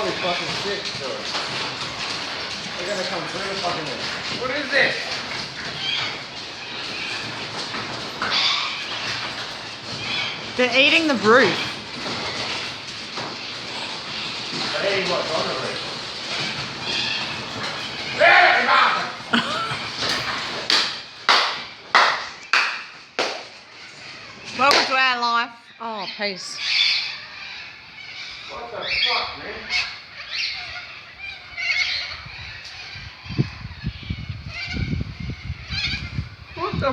Holy fucking shit, sir. They're gonna come through the fucking thing. What is this? They're eating the roof. They're eating what's on the roof. Welcome to our life. Oh, peace. What the fuck, man?